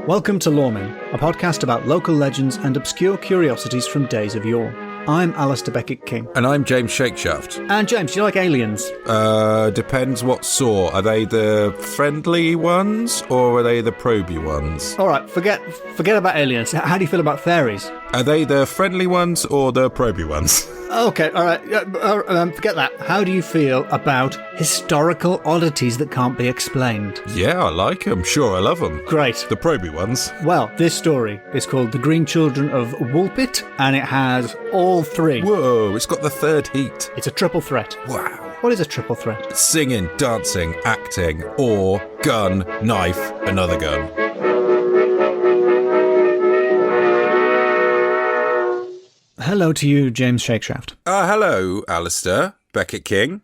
Welcome to Loremen, a podcast about local legends and obscure curiosities from days of yore. I'm Alasdair Beckett-King. And I'm James Shakeshaft. And James, do you like aliens? Depends what sort. Are they the friendly ones or are they the probey ones? All right, forget about aliens. How do you feel about fairies? Are they the friendly ones or the probey ones? Okay, all right. Forget that. How do you feel about historical oddities that can't be explained? Yeah, I like them. Sure, I love them. Great. The probey ones. Well, this story is called The Green Children of Woolpit, and it has all three. Whoa, it's got the third heat. It's a triple threat. Wow. What is a triple threat? Singing, dancing, acting, or gun, knife, another gun. Hello to you, James Shakeshaft. Hello, Alasdair Beckett-King.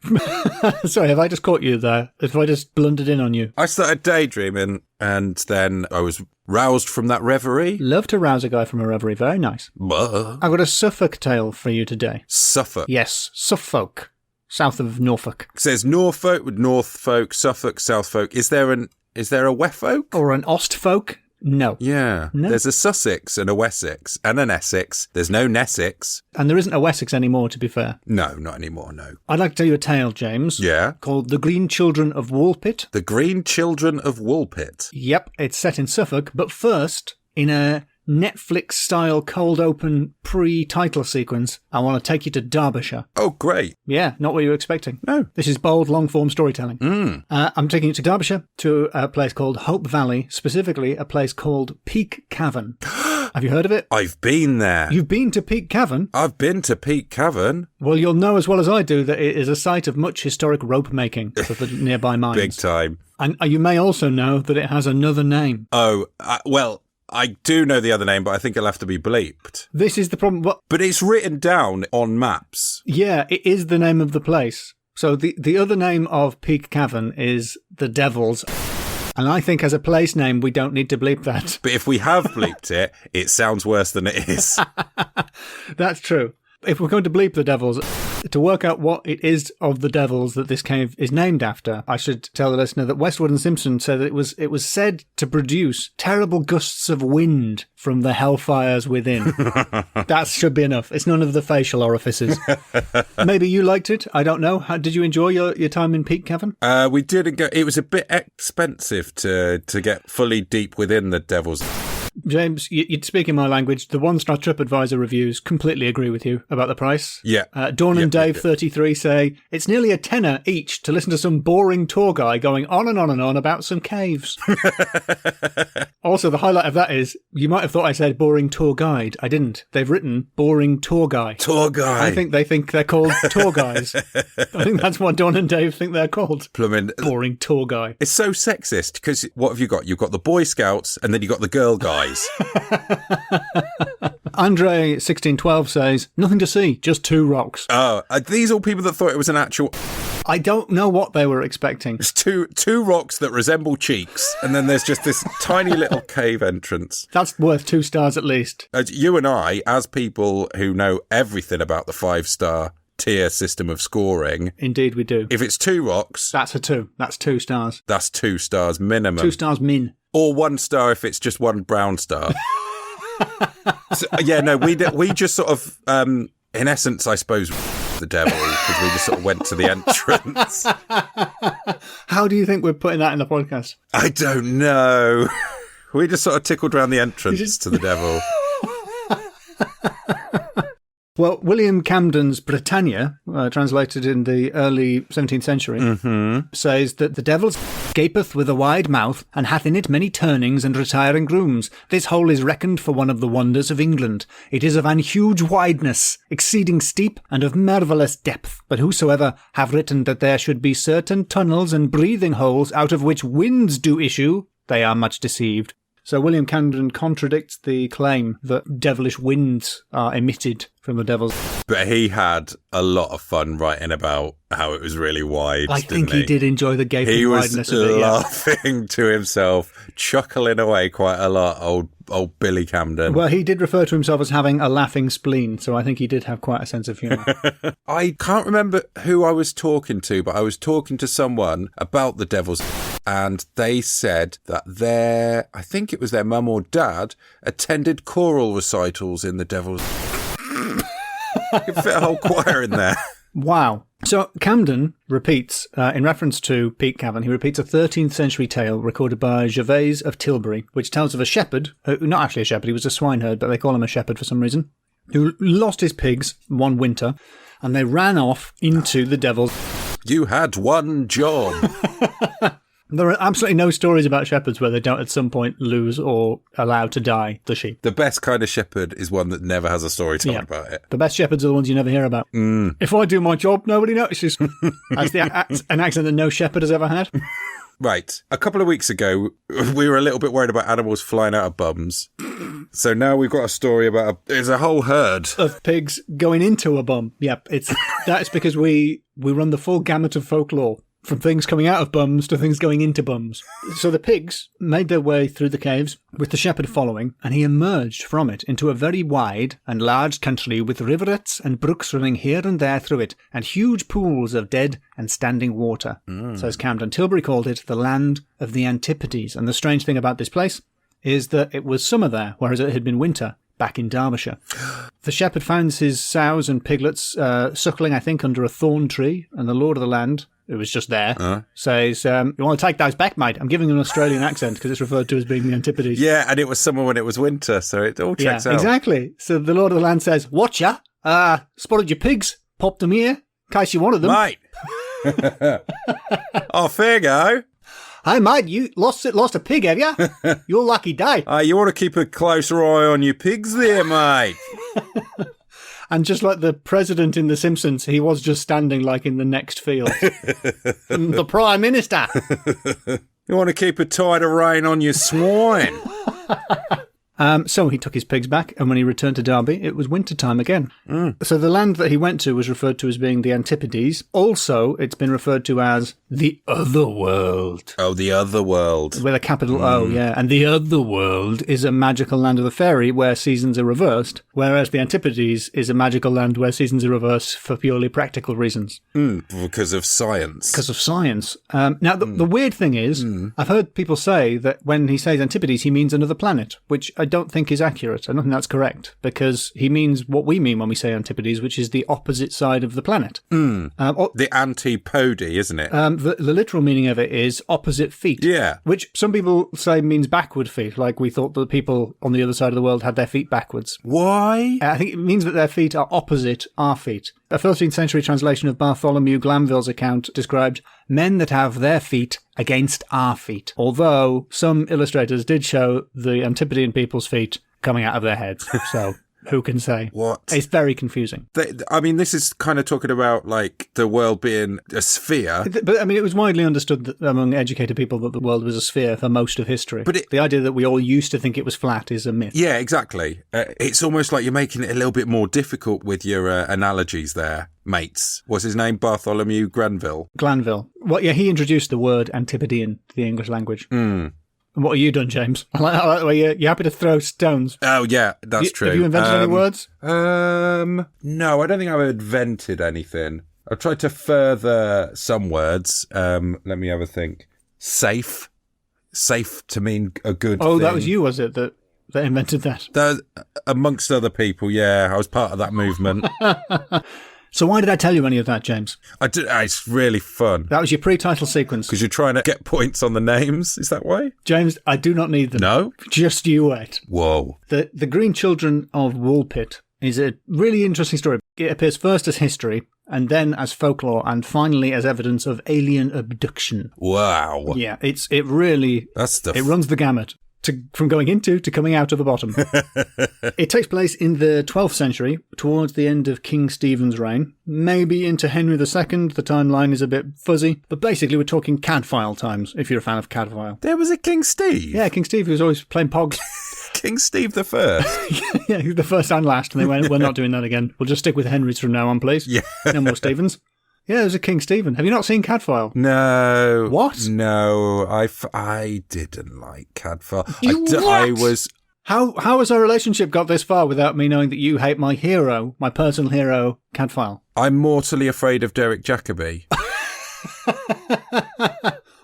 Sorry, have I just caught you there? Have I just blundered in on you? I started daydreaming and then I was roused from that reverie. Love to rouse a guy from a reverie. Very nice. I've got a Suffolk tale for you today. Suffolk? Yes, Suffolk. South of Norfolk. It says Norfolk with Northfolk, Suffolk, Southfolk. Is there a Westfolk? Or an Ostfolk? No. Yeah. No. There's a Sussex and a Wessex and an Essex. There's no Nessex. And there isn't a Wessex anymore, to be fair. No, not anymore, no. I'd like to tell you a tale, James. Yeah? Called The Green Children of Woolpit. The Green Children of Woolpit? Yep, it's set in Suffolk, but first, in a Netflix-style cold open pre-title sequence, I want to take you to Derbyshire. Oh, great. Yeah, not what you were expecting. No. This is bold, long-form storytelling. I'm taking you to Derbyshire, to a place called Hope Valley, specifically a place called Peak Cavern. Have you heard of it? I've been there. You've been to Peak Cavern? I've been to Peak Cavern. Well, you'll know as well as I do that it is a site of much historic rope making for the nearby mines. Big time. And you may also know that it has another name. Oh, well, I do know the other name, but I think it'll have to be bleeped. This is the problem. But it's written down on maps. Yeah, it is the name of the place. So the other name of Peak Cavern is the Devil's. And I think as a place name, we don't need to bleep that. But if we have bleeped it, it sounds worse than it is. That's true. If we're going to bleep the Devils, to work out what it is of the Devils that this cave is named after, I should tell the listener that Westwood and Simpson said that it was said to produce terrible gusts of wind from the hellfires within. That should be enough. It's none of the facial orifices. Maybe you liked it. I don't know. How did you enjoy your time in Peak Cavern? We didn't go. It was a bit expensive to get fully deep within the Devils. James, you'd speak in my language. The one-star TripAdvisor reviews completely agree with you about the price. Yeah. Dawn and Dave 33 say, it's nearly a tenner each to listen to some boring tour guy going on and on and on about some caves. Also, the highlight of that is, you might have thought I said boring tour guide. I didn't. They've written boring tour guy. Tour guy. I think they think they're called tour guys. I think that's what Dawn and Dave think they're called. Plumbing. Boring tour guy. It's so sexist, because what have you got? You've got the Boy Scouts and then you've got the girl guys. Andre 1612 says, nothing to see, just two rocks. Oh, are these all people that thought it was an actual... I don't know what they were expecting. There's two rocks that resemble cheeks, and then there's just this tiny little cave entrance. That's worth 2 stars at least. You and I, as people who know everything about the 5-star tier system of scoring... Indeed we do. If it's 2 rocks... That's a 2. That's 2 stars. That's 2 stars minimum. 2 stars min. Or 1 star if it's just 1 brown star. So, yeah, no, we just sort of, in essence, I suppose, the devil, because we just sort of went to the entrance. How do you think we're putting that in the podcast? I don't know. We just sort of tickled around the entrance to the devil. Well, William Camden's Britannia, translated in the early 17th century, says that the devil gapeth with a wide mouth, and hath in it many turnings and retiring rooms. This hole is reckoned for one of the wonders of England. It is of an huge wideness, exceeding steep, and of marvellous depth. But whosoever have written that there should be certain tunnels and breathing holes out of which winds do issue, they are much deceived. So William Camden contradicts the claim that devilish winds are emitted from the Devil's. But he had a lot of fun writing about how it was really wide. I think he did enjoy the gaping wideness of it. He was laughing to himself, chuckling away quite a lot, old Billy Camden. Well, he did refer to himself as having a laughing spleen, so I think he did have quite a sense of humour. I can't remember who I was talking to, but I was talking to someone about the Devil's, and they said that I think it was their mum or dad, attended choral recitals in the Devil's. You can fit a whole choir in there. Wow. So Camden repeats, in reference to Pete Cavern, he repeats a 13th century tale recorded by Gervase of Tilbury, which tells of a shepherd, not actually a shepherd, he was a swineherd, but they call him a shepherd for some reason, who lost his pigs one winter, and they ran off into the Devil's. You had one job. There are absolutely no stories about shepherds where they don't at some point lose or allow to die the sheep. The best kind of shepherd is one that never has a story told about it. The best shepherds are the ones you never hear about. If I do my job, nobody notices. That's an accent that no shepherd has ever had. Right. A couple of weeks ago, we were a little bit worried about animals flying out of bums. So now we've got a story about there's a whole herd of pigs going into a bum. Yep. That's because we run the full gamut of folklore. From things coming out of bums to things going into bums. So the pigs made their way through the caves with the shepherd following, and he emerged from it into a very wide and large country with riverets and brooks running here and there through it, and huge pools of dead and standing water. Says Camden. Tilbury called it the land of the Antipodes, and the strange thing about this place is that it was summer there, whereas it had been winter back in Derbyshire. The shepherd finds his sows and piglets suckling, I think, under a thorn tree, and the lord of the land, who was just there, says, you want to take those back, mate? I'm giving an Australian accent because it's referred to as being the Antipodes. Yeah, and it was summer when it was winter, so it all checks out. Exactly. So the lord of the land says, watcha, spotted your pigs, popped them here, in case you wanted them. Mate. Oh, fair go. Hey, mate, you lost a pig, have you? Your lucky day. You want to keep a closer eye on your pigs there, mate. And just like the president in The Simpsons, he was just standing like in the next field. The Prime Minister. You want to keep a tighter rein on your swine. So he took his pigs back, and when he returned to Derby, it was winter time again. So the land that he went to was referred to as being the Antipodes. Also, it's been referred to as the Otherworld. Oh, the Otherworld. With a capital O, yeah. And the Otherworld is a magical land of the fairy where seasons are reversed, whereas the Antipodes is a magical land where seasons are reversed for purely practical reasons. Because of science. Because of science. Now, the weird thing is, I've heard people say that when he says Antipodes, he means another planet, which I don't think is accurate. I don't think that's correct, because he means what we mean when we say Antipodes, which is the opposite side of the planet. The antipode, isn't it? The literal meaning of it is opposite feet. Yeah. Which some people say means backward feet, like we thought that people on the other side of the world had their feet backwards. Why? I think it means that their feet are opposite our feet. A 13th century translation of Bartholomew Glanville's account described men that have their feet against our feet, although some illustrators did show the Antipodean people's feet coming out of their heads. So who can say? What? It's very confusing. I mean, this is kind of talking about like the world being a sphere. But I mean, it was widely understood among educated people that the world was a sphere for most of history. But the idea that we all used to think it was flat is a myth. Yeah, exactly. It's almost like you're making it a little bit more difficult with your analogies there, mates. What's his name? Bartholomew Glanville. Well, yeah, he introduced the word Antipodean to the English language. And what have you done, James? I like the way you're happy to throw stones. Oh, yeah, that's true. Have you invented any words? No, I don't think I've invented anything. I've tried to further some words. Let me have a think. Safe. Safe to mean a good thing. Oh, that was you, was it, that invented that? Amongst other people, yeah. I was part of that movement. So why did I tell you any of that, James? It's really fun. That was your pre-title sequence. Because you're trying to get points on the names, is that why? James, I do not need them. No? Just you wait. Whoa. The Green Children of Woolpit is a really interesting story. It appears first as history, and then as folklore, and finally as evidence of alien abduction. Wow. Yeah, it really... It runs the gamut. From going into to coming out of the bottom. It takes place in the 12th century, towards the end of King Stephen's reign, maybe into Henry II. The timeline is a bit fuzzy, but basically we're talking Cadfael times, if you're a fan of Cadfael. There was a King Steve? Yeah, King Steve, who was always playing pogs. King Steve the First. Yeah, the first and last. And they went, we're not doing that again. We'll just stick with Henrys from now on, please. Yeah. No more Stephens. Yeah, there's a King Stephen. Have you not seen Cadfael? No. What? No, I didn't like Cadfael. What? I was... How has our relationship got this far without me knowing that you hate my hero, my personal hero, Cadfael? I'm mortally afraid of Derek Jacobi.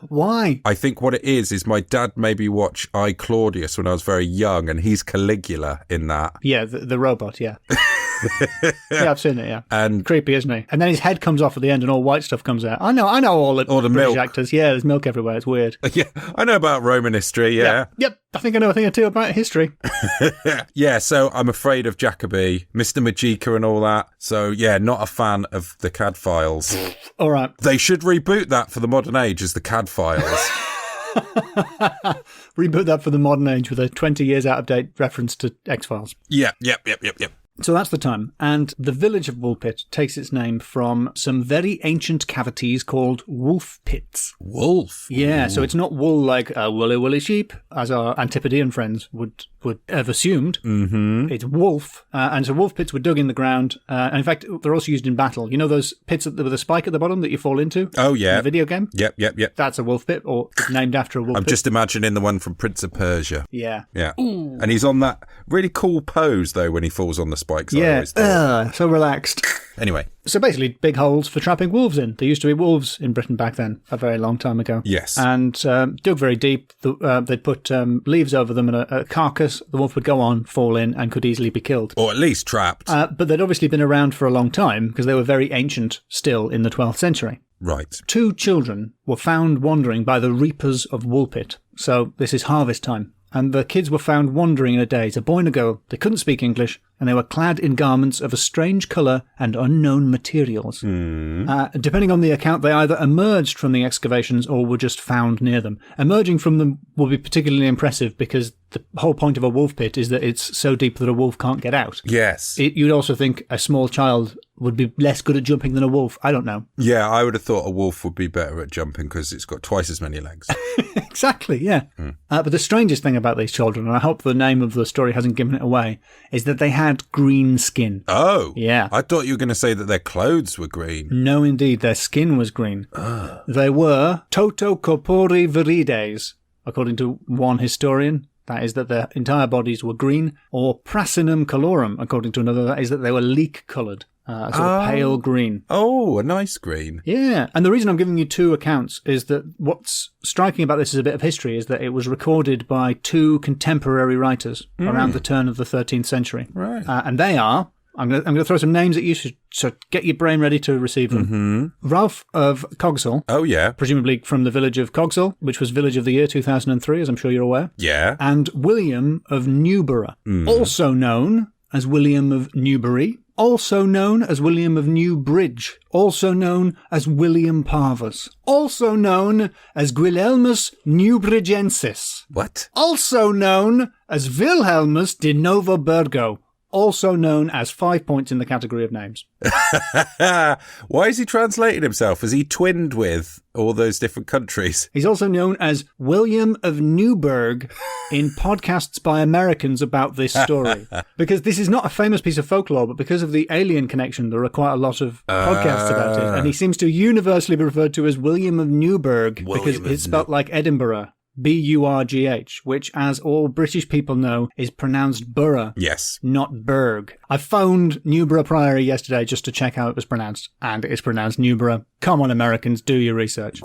Why? I think what it is my dad made me watch I, Claudius when I was very young, and he's Caligula in that. Yeah, the robot, yeah. Yeah, I've seen it, yeah. And creepy, isn't he? And then his head comes off at the end and all white stuff comes out. I know all the British milk actors. Yeah, there's milk everywhere. It's weird. Yeah, I know about Roman history, yeah. Yep. I think I know a thing or two about history. Yeah, so I'm afraid of Jacobi, Mr. Majika and all that. So, yeah, not a fan of the Cad Files. All right. They should reboot that for the modern age as the Cad Files. Reboot that for the modern age with a 20 years out of date reference to X-Files. Yep. So that's the time. And the village of Woolpit takes its name from some very ancient cavities called wolf pits. Wolf? Yeah, so it's not wool like a woolly sheep, as our Antipodean friends would have assumed. Mm-hmm. It's wolf. And so wolf pits were dug in the ground. And in fact, they're also used in battle. You know those pits with a spike at the bottom that you fall into? Oh, yeah. In the video game? Yep. That's a wolf pit, or it's named after a wolf pit. I'm just imagining the one from Prince of Persia. Yeah. Yeah. Ooh. And he's on that really cool pose, though, when he falls on the spikes. Yeah, so relaxed. Anyway. So basically, big holes for trapping wolves in. There used to be wolves in Britain back then, a very long time ago. Yes. And dug very deep. They'd put leaves over them and a carcass. The wolf would go on, fall in, and could easily be killed. Or at least trapped. But they'd obviously been around for a long time because they were very ancient still in the 12th century. Right. 2 children were found wandering by the reapers of Woolpit. So this is harvest time. And the kids were found wandering in a daze, a boy and a girl. They couldn't speak English, and they were clad in garments of a strange colour and unknown materials. Depending on the account, they either emerged from the excavations or were just found near them. Emerging from them will be particularly impressive because the whole point of a wolf pit is that it's so deep that a wolf can't get out. Yes. You'd also think a small child would be less good at jumping than a wolf. I don't know. Yeah, I would have thought a wolf would be better at jumping because it's got twice as many legs. Exactly, yeah. But the strangest thing about these children, and I hope the name of the story hasn't given it away, is that they had green skin. Oh. Yeah. I thought you were going to say that their clothes were green. No, indeed. Their skin was green. They were toto corpori virides, according to one historian. That is that their entire bodies were green. Or prasinum colorum, according to another. That is that they were leek-coloured. A sort of pale green. Oh, a nice green. Yeah. And the reason I'm giving you 2 accounts is that what's striking about this as a bit of history is that it was recorded by 2 contemporary writers around the turn of the 13th century. Right. And they are, I'm going to throw some names at you, so get your brain ready to receive them. Mm-hmm. Ralph of Cogsall. Oh, yeah. Presumably from the village of Cogsall, which was Village of the Year 2003, as I'm sure you're aware. Yeah. And William of Newburgh, also known as William of Newbury, also known as William of Newbridge, also known as William Parvus, also known as Guilhelmus Newbridgensis. What? Also known as Wilhelmus de Novo Burgo, also known as 5 points in the category of names. Why is he translating himself? Is he twinned with all those different countries? He's also known as William of Newburgh in podcasts by Americans about this story. Because this is not a famous piece of folklore, but because of the alien connection, there are quite a lot of podcasts about it. And he seems to universally be referred to as William of Newburgh because it's spelt like Edinburgh. Burgh, which, as all British people know, is pronounced borough. Yes. Not Berg. I phoned Newburgh Priory yesterday just to check how it was pronounced, and it is pronounced Newburgh. Come on, Americans, do your research.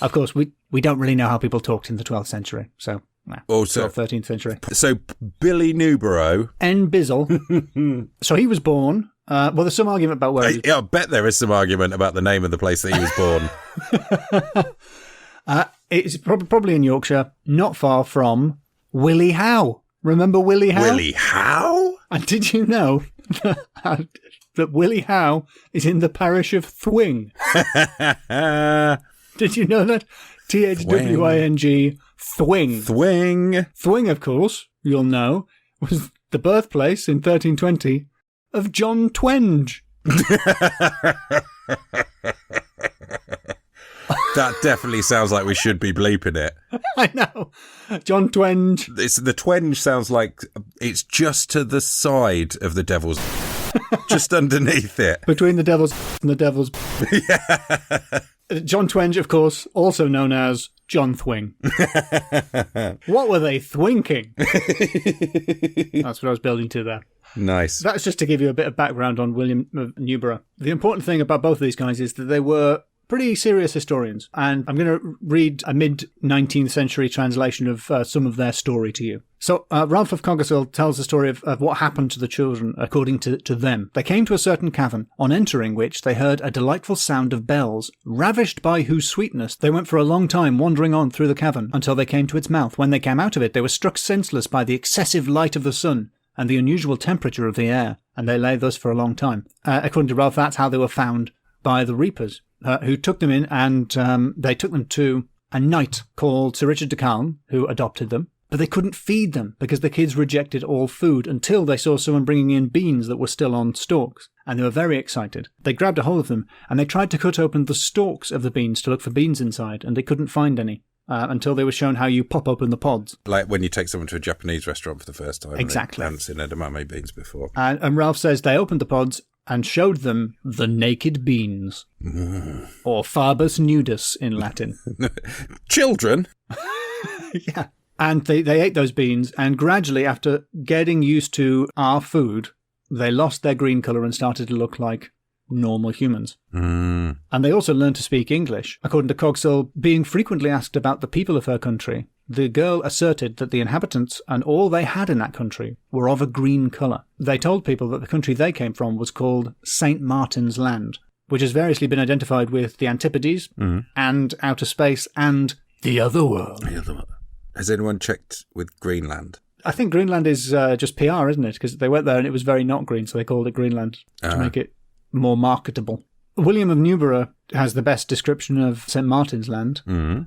Of course, we don't really know how people talked in the 12th century, so... Also, 12th, 13th century. So, Billy Newborough. N. Bizzle. So he was born... well, there's some argument about where he was... I bet there is some argument about the name of the place that he was born. It's probably in Yorkshire, not far from Willie Howe. Remember Willie Howe? Willie Howe? And did you know that Willie Howe is in the parish of Thwing? Did you know that? Thwing. Thwing. Thwing. Thwing, of course, you'll know, was the birthplace in 1320 of John Twenge. That definitely sounds like we should be bleeping it. I know. John Twenge. The twenge sounds like it's just to the side of the devil's, just underneath it. Between the devil's and the devil's. Yeah. John Twenge, of course, also known as John Thwing. What were they thwinking? That's what I was building to there. Nice. That's just to give you a bit of background on William of Newburgh. The important thing about both of these guys is that they were pretty serious historians, and I'm going to read a mid-19th century translation of some of their story to you. So Ralph of Coggeshall tells the story of what happened to the children according to them. They came to a certain cavern, on entering which they heard a delightful sound of bells, ravished by whose sweetness they went for a long time wandering on through the cavern until they came to its mouth. When they came out of it, they were struck senseless by the excessive light of the sun and the unusual temperature of the air, and they lay thus for a long time. According to Ralph, that's how they were found by the reapers, who took them in, and they took them to a knight called Sir Richard de Calne, who adopted them. But they couldn't feed them because the kids rejected all food until they saw someone bringing in beans that were still on stalks, and they were very excited. They grabbed a hold of them, and they tried to cut open the stalks of the beans to look for beans inside, and they couldn't find any. Until they were shown how you pop open the pods. Like when you take someone to a Japanese restaurant for the first time. Exactly. And they haven't seen edamame beans before. And Ralph says they opened the pods and showed them the naked beans. Or fabus nudus in Latin. Children? Yeah. And they ate those beans, and gradually, after getting used to our food, they lost their green colour and started to look like normal humans. And they also learned to speak English. According to Coggeshall, being frequently asked about the people of her country, the girl asserted that the inhabitants and all they had in that country were of a green colour. They told people that the country they came from was called St. Martin's Land, which has variously been identified with the Antipodes and outer space and the Otherworld. Has anyone checked with Greenland? I think Greenland is just PR, isn't it? Because they went there and it was very not green, so they called it Greenland to make it more marketable. William of Newburgh has the best description of St. Martin's Land.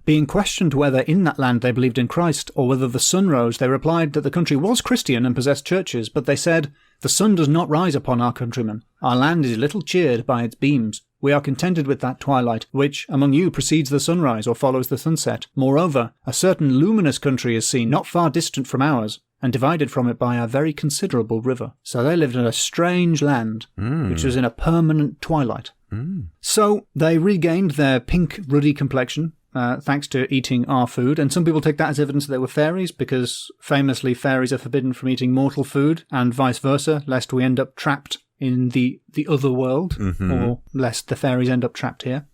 Being questioned whether in that land they believed in Christ or whether the sun rose, they replied that the country was Christian and possessed churches, but they said, "The sun does not rise upon our countrymen. Our land is little cheered by its beams. We are contented with that twilight, which among you precedes the sunrise or follows the sunset. Moreover, a certain luminous country is seen not far distant from ours, and divided from it by a very considerable river." So they lived in a strange land, which was in a permanent twilight. So they regained their pink, ruddy complexion, thanks to eating our food, and some people take that as evidence that they were fairies, because famously fairies are forbidden from eating mortal food, and vice versa, lest we end up trapped in the other world, or lest the fairies end up trapped here.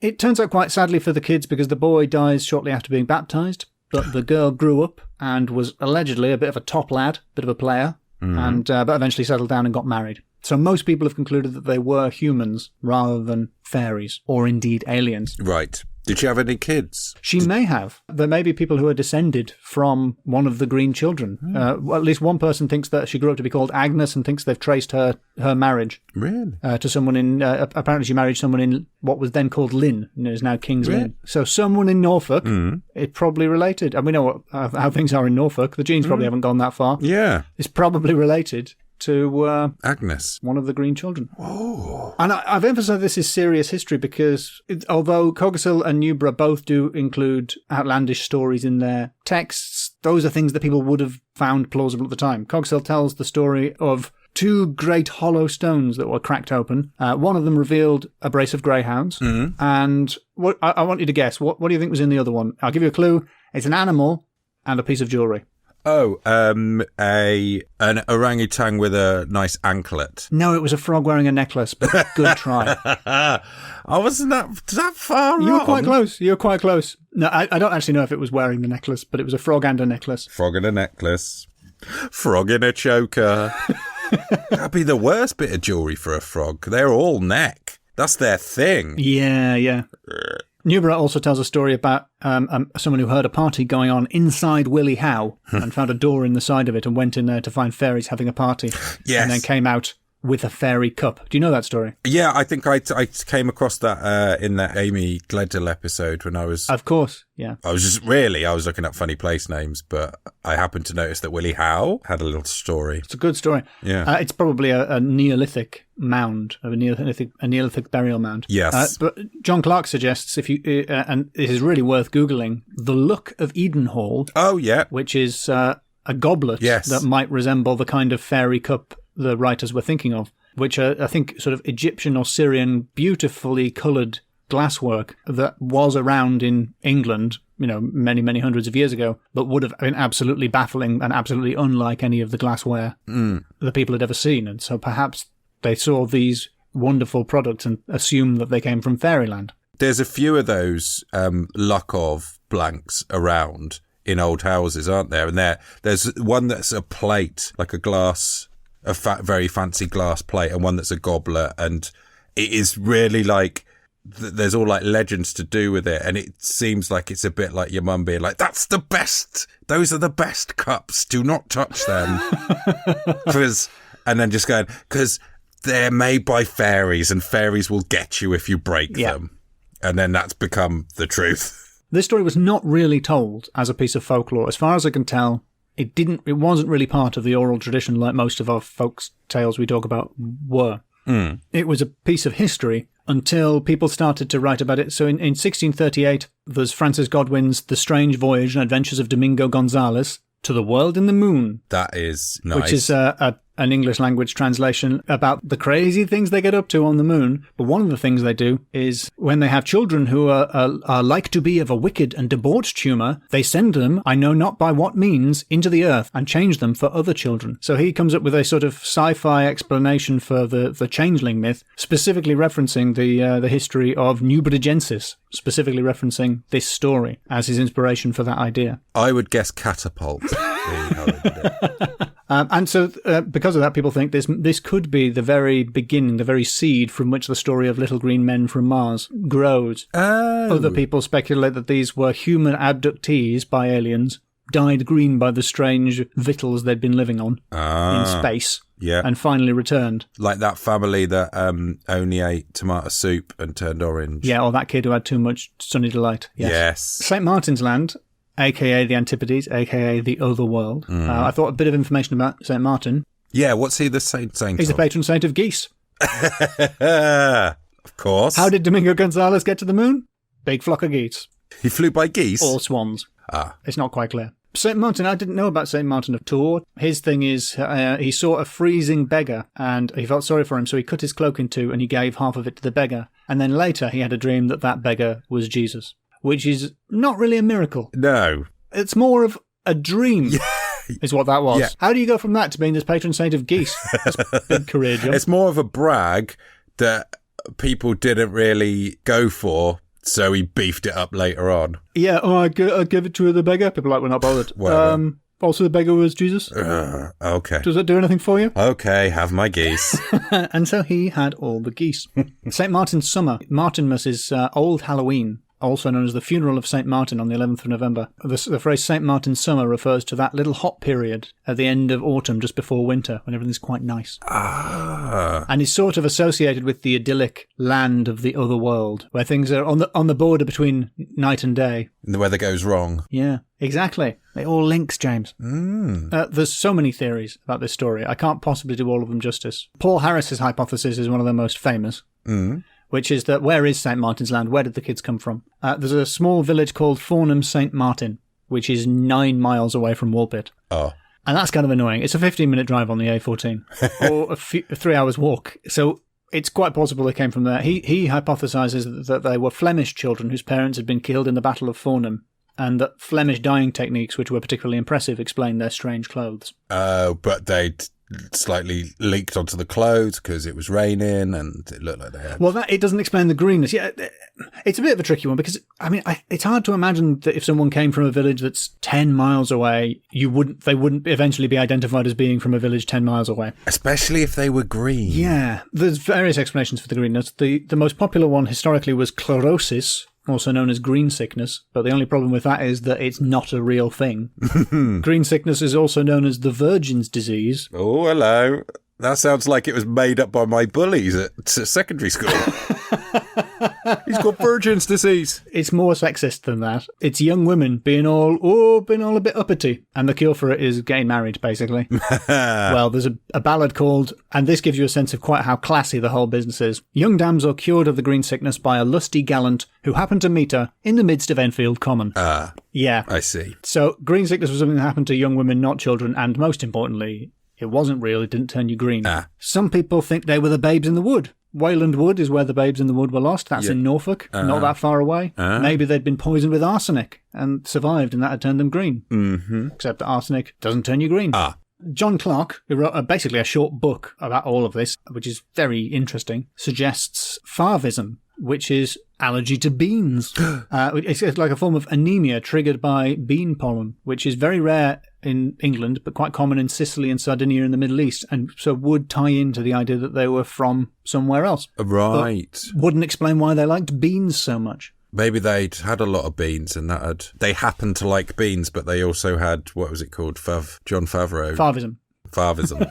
It turns out quite sadly for the kids, because the boy dies shortly after being baptised, but the girl grew up and was allegedly a bit of a top lad, bit of a player, and but eventually settled down and got married. So most people have concluded that they were humans rather than fairies, or indeed aliens. Right. Did she have any kids? She may have. There may be people who are descended from one of the Green Children. Well, at least one person thinks that she grew up to be called Agnes and thinks they've traced her marriage. Really? To someone in... apparently she married someone in what was then called Lynn, and is now King's Lynn. So someone in Norfolk, it's probably related. And we know how things are in Norfolk. The genes probably haven't gone that far. Yeah. It's probably related to Agnes, one of the Green Children. Oh. And I've emphasised this is serious history because although Coggeshall and Newburgh both do include outlandish stories in their texts, those are things that people would have found plausible at the time. Coggeshall tells the story of two great hollow stones that were cracked open. One of them revealed a brace of greyhounds. And what I want you to guess, what do you think was in the other one? I'll give you a clue. It's an animal and a piece of jewellery. Oh, an orangutan with a nice anklet. No, it was a frog wearing a necklace, but good try. I wasn't that far wrong. You were quite close. You were quite close. No, I don't actually know if it was wearing the necklace, but it was a frog and a necklace. Frog and a necklace. Frog in a choker. That'd be the worst bit of jewellery for a frog. They're all neck. That's their thing. Yeah. Newburgh also tells a story about someone who heard a party going on inside Willie Howe and found a door in the side of it and went in there to find fairies having a party. Yes. And then came out with a fairy cup. Do you know that story? Yeah, I think I came across that in that Amy Gledhill episode when I was... Of course, yeah. I was looking up funny place names, but I happened to notice that Willie Howe had a little story. It's a good story. Yeah. It's probably a Neolithic mound, a Neolithic burial mound. Yes. But John Clark suggests, if you and it is really worth Googling, the look of Edenhall. Oh, yeah. Which is a goblet that might resemble the kind of fairy cup the writers were thinking of, which are, I think, sort of Egyptian or Syrian, beautifully coloured glasswork that was around in England, many, many hundreds of years ago, but would have been absolutely baffling and absolutely unlike any of the glassware that people had ever seen. And so perhaps they saw these wonderful products and assumed that they came from fairyland. There's a few of those luck of blanks around in old houses, aren't there? And there's one that's a plate, like a glass... very fancy glass plate, and one that's a goblet, and it is really like there's all like legends to do with it, and it seems like it's a bit like your mum being like, that's the best, those are the best cups, do not touch them. And then just going, because they're made by fairies and fairies will get you if you break them, and then that's become the truth. This story was not really told as a piece of folklore as far as I can tell. It wasn't really part of the oral tradition like most of our folk tales we talk about were. It was a piece of history until people started to write about it. So in 1638, there's Francis Godwin's The Strange Voyage and Adventures of Domingo Gonzalez to the World in the Moon. That is nice. Which is an English language translation about the crazy things they get up to on the moon. But one of the things they do is when they have children who are like to be of a wicked and debauched humour, they send them, I know not by what means, into the earth and change them for other children. So he comes up with a sort of sci-fi explanation for the changeling myth, specifically referencing the history of Newburghensis, specifically referencing this story as his inspiration for that idea. I would guess catapult. And so because of that, people think this could be the very beginning, the very seed from which the story of Little Green Men from Mars grows. Oh. Other people speculate that these were human abductees by aliens, dyed green by the strange victuals they'd been living on in space, and finally returned. Like that family that only ate tomato soup and turned orange. Yeah, or that kid who had too much Sunny Delight. Yes. St. Martin's Land, a.k.a. the Antipodes, a.k.a. the Otherworld. I thought a bit of information about St. Martin. Yeah, what's he the saint He's the patron saint of geese. Of course. How did Domingo Gonzalez get to the moon? Big flock of geese. He flew by geese? Or swans. It's not quite clear. St. Martin, I didn't know about St. Martin of Tours. His thing is he saw a freezing beggar and he felt sorry for him, so he cut his cloak in two and he gave half of it to the beggar. And then later he had a dream that beggar was Jesus, which is not really a miracle. No. It's more of a dream, is what that was. Yeah. How do you go from that to being this patron saint of geese? That's a big career job. It's more of a brag that people didn't really go for, so he beefed it up later on. Yeah, I give it to the beggar. People are like, we're not bothered. Also, the beggar was Jesus. Okay. Does that do anything for you? Okay, have my geese. And so he had all the geese. St. Martin's Summer. Martinmas is Old Halloween, also known as the funeral of St. Martin on the 11th of November. The phrase St. Martin's Summer refers to that little hot period at the end of autumn, just before winter, when everything's quite nice. And is sort of associated with the idyllic land of the other world, where things are on the border between night and day. And the weather goes wrong. Yeah, exactly. It all links, James. There's so many theories about this story. I can't possibly do all of them justice. Paul Harris's hypothesis is one of the most famous. Which is that where is St. Martin's Land? Where did the kids come from? There's a small village called Fornham St. Martin, which is 9 miles away from Woolpit. Oh. And that's kind of annoying. It's a 15-minute drive on the A14, or a 3 hours walk. So it's quite possible they came from there. He hypothesises that they were Flemish children whose parents had been killed in the Battle of Fornham, and that Flemish dyeing techniques, which were particularly impressive, explain their strange clothes. Oh, but they'd slightly leaked onto the clothes because it was raining and it looked like they had... Well, it doesn't explain the greenness. Yeah, it's a bit of a tricky one because, I mean, it's hard to imagine that if someone came from a village that's 10 miles away, they wouldn't eventually be identified as being from a village 10 miles away. Especially if they were green. Yeah, there's various explanations for the greenness. The most popular one historically was chlorosis, also known as green sickness, but the only problem with that is that it's not a real thing. Green sickness is also known as the Virgin's disease. Oh, hello. That sounds like it was made up by my bullies at secondary school. He's got Virgin's disease. It's more sexist than that. It's young women being all a bit uppity. And the cure for it is getting married, basically. Well, there's a ballad called, and this gives you a sense of quite how classy the whole business is. Young damsel cured of the green sickness by a lusty gallant who happened to meet her in the midst of Enfield Common. Yeah. I see. So green sickness was something that happened to young women, not children, and most importantly, it wasn't real. It didn't turn you green. Some people think they were the babes in the wood. Wayland Wood is where the babes in the wood were lost. That's in Norfolk, not that far away. Maybe they'd been poisoned with arsenic and survived, and that had turned them green. Mm-hmm. Except that arsenic doesn't turn you green. John Clarke, who wrote basically a short book about all of this, which is very interesting, suggests farvism, which is allergy to beans. It's like a form of anemia triggered by bean pollen, which is very rare in England, but quite common in Sicily and Sardinia in the Middle East, and so would tie into the idea that they were from somewhere else. Right. But wouldn't explain why they liked beans so much. Maybe they'd had a lot of beans and they happened to like beans, but they also had, what was it called? John Favreau. Farvism.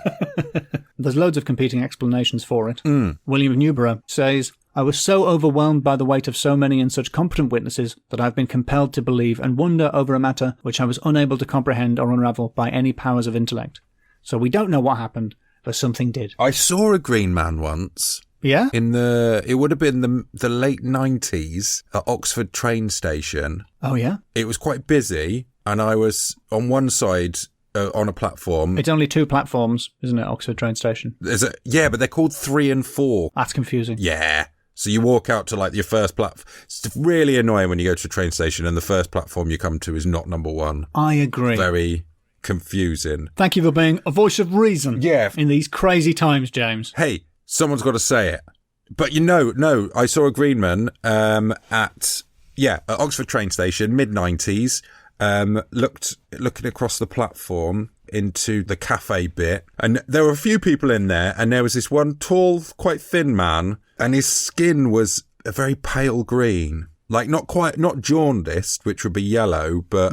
There's loads of competing explanations for it. William of Newburgh says, I was so overwhelmed by the weight of so many and such competent witnesses that I have been compelled to believe and wonder over a matter which I was unable to comprehend or unravel by any powers of intellect. So we don't know what happened, but something did. I saw a green man once. Yeah? It would have been the late 90s at Oxford train station. Oh, yeah? It was quite busy, and I was on one side on a platform. It's only 2 platforms, isn't it, Oxford train station? Yeah, but they're called 3 and 4. That's confusing. Yeah. So you walk out to like your first platform. It's really annoying when you go to a train station and the first platform you come to is not number 1. I agree. Very confusing. Thank you for being a voice of reason. Yeah. In these crazy times, James. Hey, someone's got to say it. But no, I saw a green man at Oxford train station, mid-90s, looking across the platform into the cafe bit, and there were a few people in there, and there was this one tall, quite thin man, and his skin was a very pale green, like not jaundiced, which would be yellow, but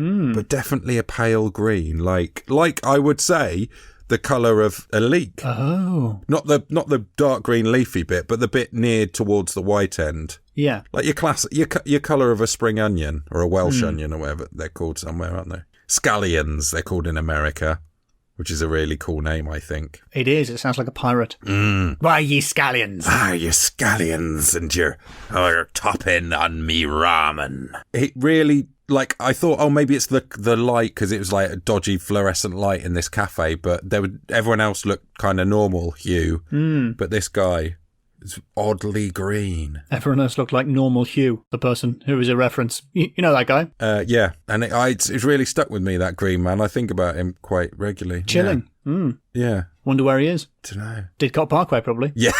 definitely a pale green, like I would say the colour of a leek. Oh, not the dark green leafy bit, but the bit near towards the white end. Yeah, like your colour of a spring onion or a Welsh onion or whatever they're called somewhere, aren't they? Scallions, they're called in America, which is a really cool name, I think. It is. It sounds like a pirate. Why, ye scallions? You scallions and your topping on me ramen. It really, like, I thought, maybe it's the light, because it was like a dodgy fluorescent light in this cafe, but everyone else looked kind of normal hue. But this guy is oddly green. Everyone else looked like normal Hugh, the person who was a reference. You know that guy? Yeah, and it's really stuck with me, that green man. I think about him quite regularly. Chilling. Yeah. Wonder where he is. Dunno. Didcot Parkway, probably. Yeah.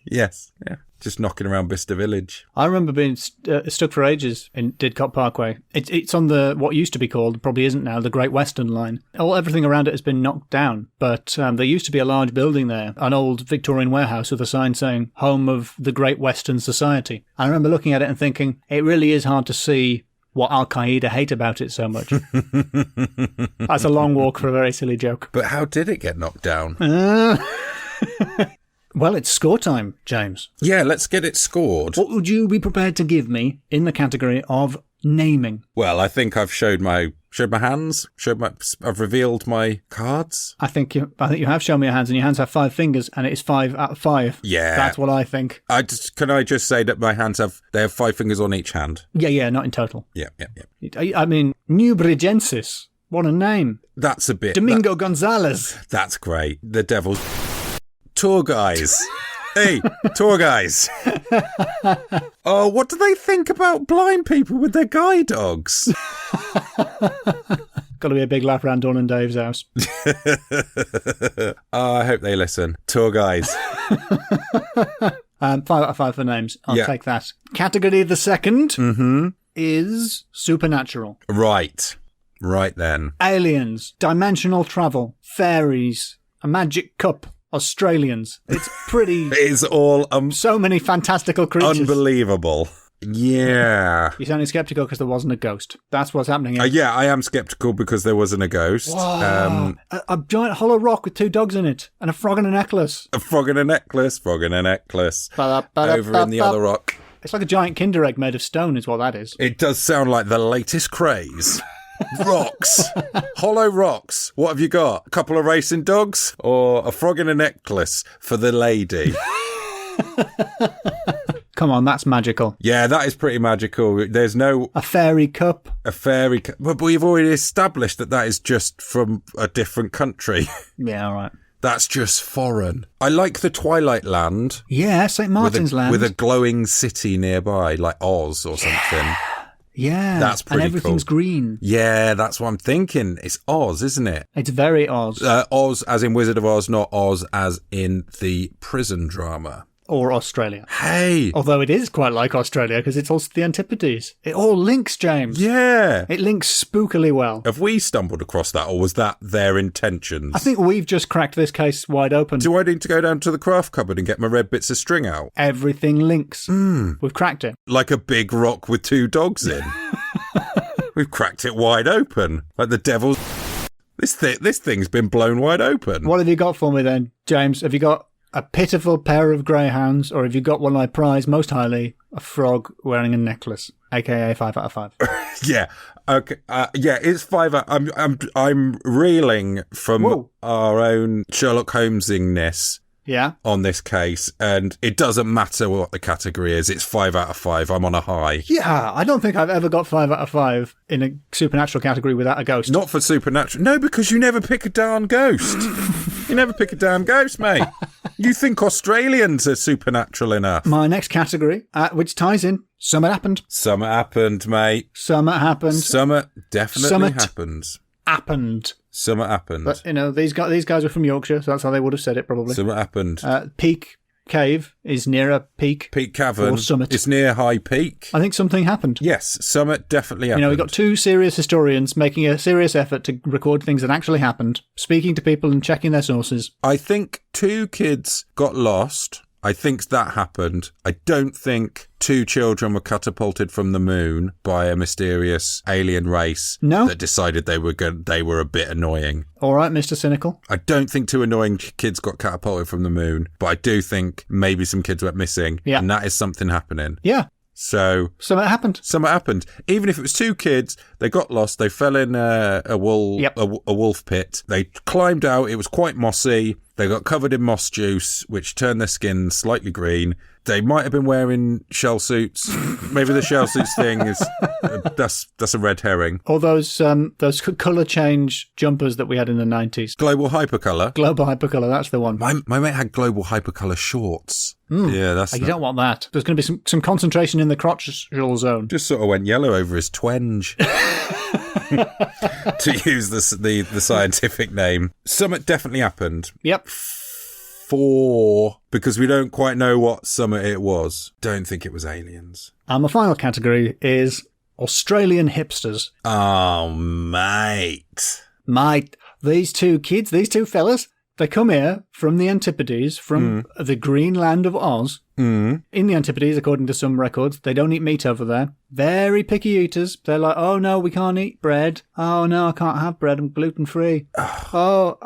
Yes. Yeah. Just knocking around Bicester Village. I remember being stuck for ages in Didcot Parkway. It's on what used to be called, probably isn't now, the Great Western Line. Everything around it has been knocked down, but there used to be a large building there, an old Victorian warehouse with a sign saying, Home of the Great Western Society. I remember looking at it and thinking, it really is hard to see what Al-Qaeda hate about it so much. That's a long walk for a very silly joke. But how did it get knocked down? Well, it's score time, James. Yeah, let's get it scored. What would you be prepared to give me in the category of naming? Well, I think I've showed my hands. I've revealed my cards. I think you have shown me your hands, and your hands have 5 fingers, and it is 5 out of 5. Yeah, that's what I think. Can I just say that my hands have 5 fingers on each hand? Yeah, not in total. Yeah. I mean, Newbridgensis. What a name. That's a bit. Domingo Gonzalez. That's great. The devil's tour guys. Hey, tour guys. Oh, what do they think about blind people with their guide dogs? Got to be a big laugh around Dawn and Dave's house. Oh, I hope they listen. Tour guys. 5 out of 5 for names. I'll take that. Category the second is supernatural. Right then. Aliens, dimensional travel, fairies, a magic cup, Australians. It's pretty... It is all... so many fantastical creatures. Unbelievable. Yeah. You're sounding sceptical because there wasn't a ghost. That's what's happening here. Yeah, I am sceptical because there wasn't a ghost. A giant hollow rock with 2 dogs in it and a frog and a necklace. A frog and a necklace, frog and a necklace. Over in the other rock. It's like a giant Kinder Egg made of stone is what that is. It does sound like the latest craze. Rocks. Hollow rocks. What have you got? A couple of racing dogs? Or a frog and a necklace for the lady? Come on, that's magical. Yeah, that is pretty magical. There's no... A fairy cup. A fairy cup. But we've already established that is just from a different country. Yeah, all right. That's just foreign. I like the Twilight Land. Yeah, St. Martin's Land. With a glowing city nearby, like Oz or something. Yeah. That's pretty cool. And everything's green. Yeah, that's what I'm thinking. It's Oz, isn't it? It's very Oz. Oz as in Wizard of Oz, not Oz as in the prison drama. Or Australia. Hey! Although it is quite like Australia because it's also the Antipodes. It all links, James. Yeah. It links spookily well. Have we stumbled across that, or was that their intentions? I think we've just cracked this case wide open. Do I need to go down to the craft cupboard and get my red bits of string out? Everything links. We've cracked it. Like a big rock with 2 dogs in. We've cracked it wide open. Like the devil's... This thing's been blown wide open. What have you got for me then, James? Have you got a pitiful pair of greyhounds, or have you got one I prize most highly, a frog wearing a necklace, aka 5 out of 5? Yeah, okay, yeah, it's 5 out. I'm reeling from our own Sherlock Holmesingness. Yeah. On this case, and it doesn't matter what the category is. It's 5 out of 5. I'm on a high. Yeah, I don't think I've ever got 5 out of 5 in a supernatural category without a ghost. Not for supernatural. No, because you never pick a darn ghost. You never pick a damn ghost, mate. You think Australians are supernatural enough. My next category, which ties in, Summer happened. Summer happened, mate. Summer happened. Summer definitely happens. Happened. Summer happened. But, these guys were from Yorkshire, so that's how they would have said it, probably. Summer happened. Peak Cave is near a peak. Peak Cavern. Or summit. It's near High Peak. I think something happened. Yes, Summit definitely happened. We've got 2 serious historians making a serious effort to record things that actually happened, speaking to people and checking their sources. I think 2 kids got lost. I think that happened. I don't think 2 children were catapulted from the moon by a mysterious alien race that decided they were a bit annoying. All right, Mr. Cynical. I don't think 2 annoying kids got catapulted from the moon, but I do think maybe some kids went missing, and that is something happening. Yeah. So something happened. Even if it was 2 kids, they got lost. They fell in a wolf pit. They climbed out. It was quite mossy. They got covered in moss juice, which turned their skin slightly green. They might have been wearing shell suits. Maybe the shell suits thing is that's a red herring. Or those colour change jumpers that we had in the 90s. Global hypercolour. Global hypercolour, that's the one. My mate had global hypercolour shorts. Yeah, that's... You don't want that. There's going to be some concentration in the crotchal zone. Just sort of went yellow over his twenge. To use the scientific name. Summit definitely happened. Yep. 4, because we don't quite know what summit it was. Don't think it was aliens. And the final category is Australian hipsters. Oh, mate. Mate, these 2 kids, these 2 fellas, they come here from the Antipodes, from the Greenland of Oz. In the Antipodes, according to some records, they don't eat meat over there. Very picky eaters. They're like, oh no, we can't eat bread. Oh no, I can't have bread. I'm gluten-free. Oh,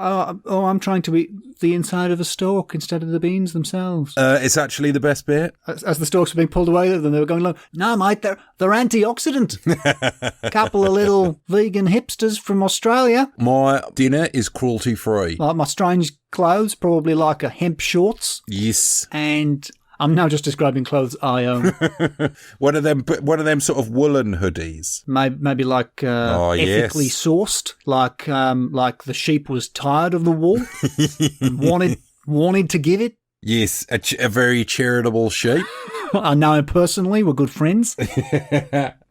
I'm trying to eat the inside of a stalk instead of the beans themselves. It's actually the best bit. As the stalks were being pulled away, then they were going along, no mate, they're antioxidant. Couple of little vegan hipsters from Australia. My dinner is cruelty-free. Like my strange clothes, probably like a hemp shorts. Yes. And I'm now just describing clothes I own. One of them sort of woolen hoodies. Maybe like ethically sourced, like the sheep was tired of the wool and wanted to give it. Yes, a very charitable sheep. I know him personally. We're good friends.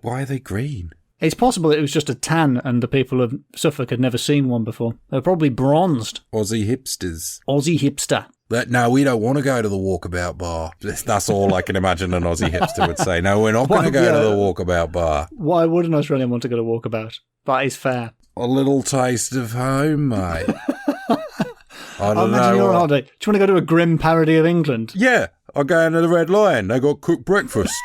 Why are they green? It's possible it was just a tan and the people of Suffolk had never seen one before. They were probably bronzed. Aussie hipsters. Aussie hipster. No, we don't want to go to the walkabout bar. That's all I can imagine an Aussie hipster would say. No, we're not going to go to the walkabout bar. Why would an Australian want to go to walkabout? That is fair. A little taste of home, mate. I don't imagine know. your holiday. Do you want to go to a grim parody of England? Yeah. I go into the Red Lion. They got cooked breakfast.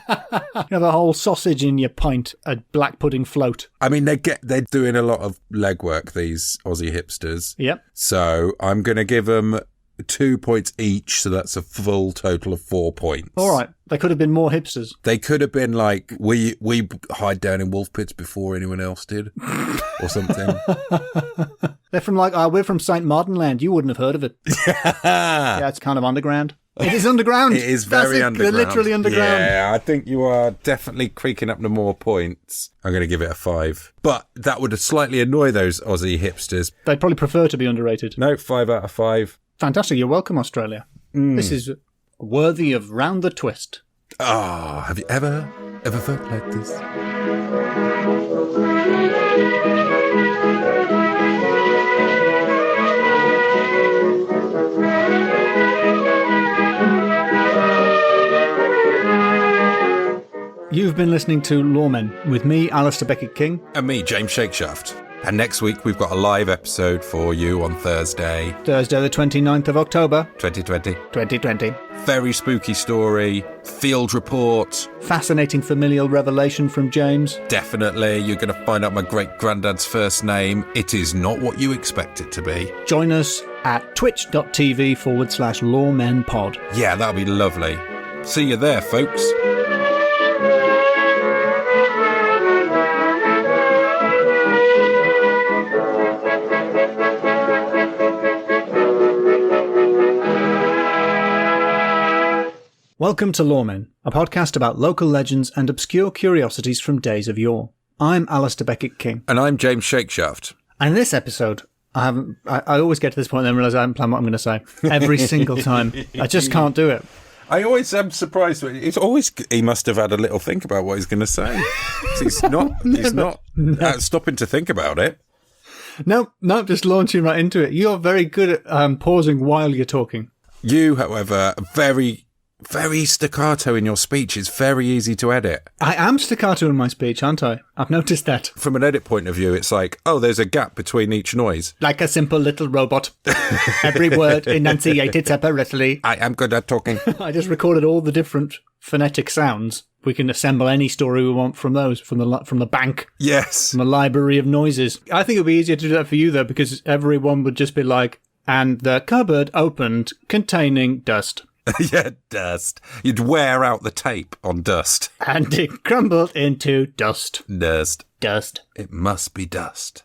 You have a whole sausage in your pint, a black pudding float. I mean, they're doing a lot of legwork, these Aussie hipsters. Yep. So I'm going to give them 2 points each, so that's a full total of 4 points. All right. They could have been more hipsters. They could have been like, we hide down in wolf pits before anyone else did, or something. They're from we're from St. Martin Land. You wouldn't have heard of it. Yeah, it's kind of underground. It is underground. It is very underground. They're literally underground. Yeah, I think you are definitely creaking up to more points. I'm going to give it a 5. But that would slightly annoy those Aussie hipsters. They'd probably prefer to be underrated. No, 5 out of 5. Fantastic. You're welcome, Australia. This is worthy of Round the Twist. Ah, have you ever felt like this? You've been listening to Loremen with me, Alasdair Beckett-King. And me, James Shakeshaft. And next week we've got a live episode for you on Thursday the 29th of October. 2020. Very spooky story, field report. Fascinating familial revelation from James. Definitely, you're going to find out my great-granddad's first name. It is not what you expect it to be. Join us at twitch.tv/loremenpod. Yeah, that'll be lovely. See you there, folks. Welcome to Loremen, a podcast about local legends and obscure curiosities from days of yore. I'm Alasdair Beckett-King. And I'm James Shakeshaft. And in this episode, I always get to this point and then realise I haven't planned what I'm going to say. Every single time. I just can't do it. I always am surprised. It's always, he must have had a little think about what he's going to say. He's not stopping to think about it. No, just launching right into it. You're very good at pausing while you're talking. You, however, very staccato in your speech. It's very easy to edit. I am staccato in my speech, aren't I? I've noticed that. From an edit point of view, it's like, oh, there's a gap between each noise. Like a simple little robot. Every word enunciated separately. I am good at talking. I just recorded all the different phonetic sounds. We can assemble any story we want from those, from the bank. Yes. From a library of noises. I think it would be easier to do that for you, though, because everyone would just be like, and the cupboard opened containing dust. Yeah, dust. You'd wear out the tape on dust. And it crumbled into dust. Dust. Dust. It must be dust.